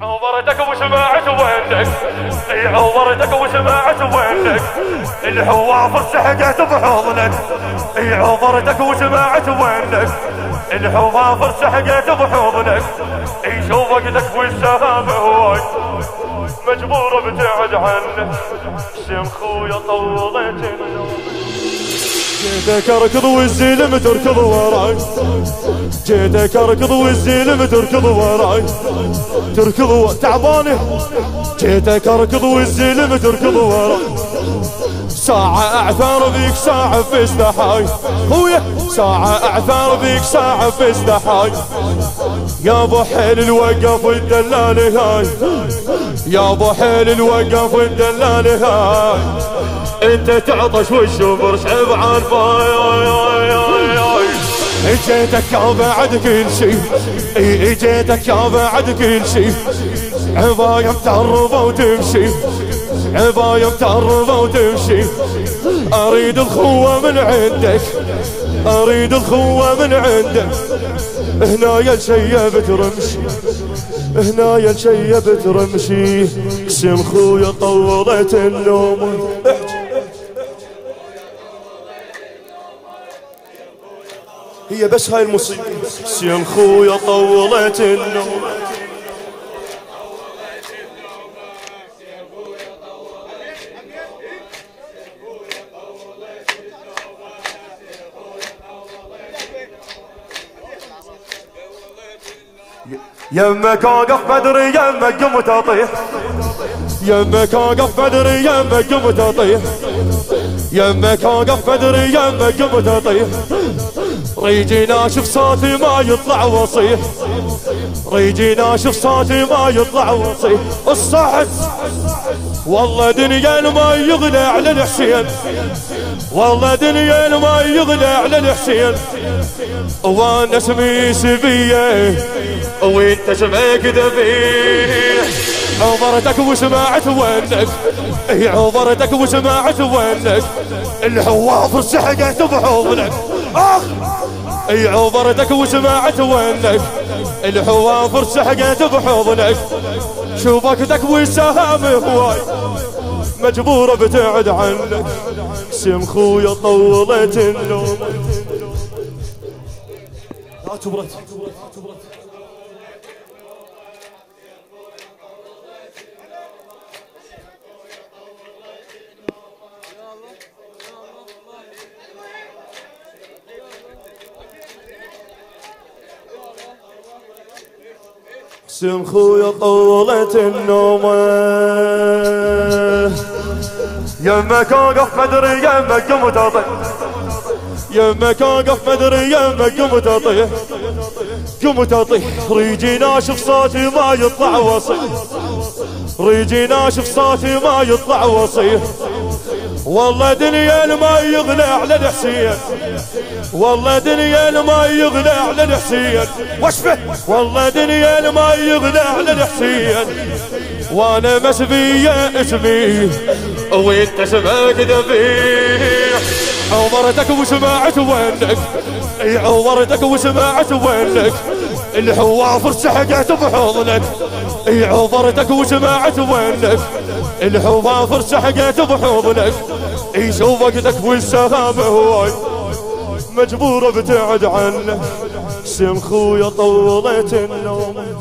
عورتك وسمعت وينك، اي عورتك وسمعت وينك، الحوافر سحقت بحضنك، اي عورتك وسمعت وينك، الحوافر سحقت بحضنك، اي شوقتك والسهام هواي مجبور ابتعد عنك، سم خويا طولت جيتك اركض والزلم تركض وراي، جيتك اركض والزلم تركض وراي، تركض تعبانه، جيتك اركض والزلم تركض وراي، ساعة اعثار بيك ساعة في استحاي، خويا ساعة اعثار بيك ساعة في استحاي، يا ابو حيل الوقف والدلال هاي، يا ابو حيل الوقف والدلال هاي، انت تعطش والشمر شبعان باي، جيتك يا بعد كل شي، اي جيتك يا بعد كل شي، عباية متعربة وتمشي، عباية متعربة وتمشي، اريد الخوة من عندك، اريد الخوة من عندك، هنا يا شيبت رمشي، هنا يا شيبت رمشي، قسم خويا طولت النوم، هي بس هاي المصيبة، قسم خويا طولت النوم، يمك اوقف بدري يمك قمت اطيح، يمك اوقف بدري يمك قمت اطيح، يمك اوقف بدري يمك قمت اطيح، ريجي ناشف صوتي ما يطلع وصيح، ريجي ناشف صوتي ما يطلع وصيح، الصحت والله دنيا ما يغلى على الحسين، والله دنيا ما يغلى على الحسين، وانا اسمي سبيه وانت اسمك ذبيح، عبرتك وسمعت وينك، اي عبرتك وسمعت وينك، الحوافر سحقت بحضنك، اخ اي عبرتك وسمعت وينك، الحوافر سحقت بحضنك، شوفكتك والسهام هواي مجبور ابتعد عنك، سم خويا طولت النوم، لا تبرد سم خويا طولت النومة، يمك اوقف مدري يمك قمت اطيح، يمك اوقف مدري يمك قمت اطيح، قمت اطيح، ريجي ناشف صوتي ما يطلع وصيح، ريجي ناشف صوتي ما يطلع وصيح، والله دنيا ما يغلى على الحسين، والله دنيا ما يغلى على الحسين، واشبه والله دنيا ما يغلى على الحسين، وانا مسبية اسمي وانت اسمك ذبيح، عورتك وسمعت وينك، اي عورتك وسمعت وينك، الحوافر سحقت بحضنك، اي عورتك وسمعت وينك، الحوافر سحقت بحضنك، اي شوقتك والسهام هواي مجبور ابتعد عنك، سم خويا طولت النوم.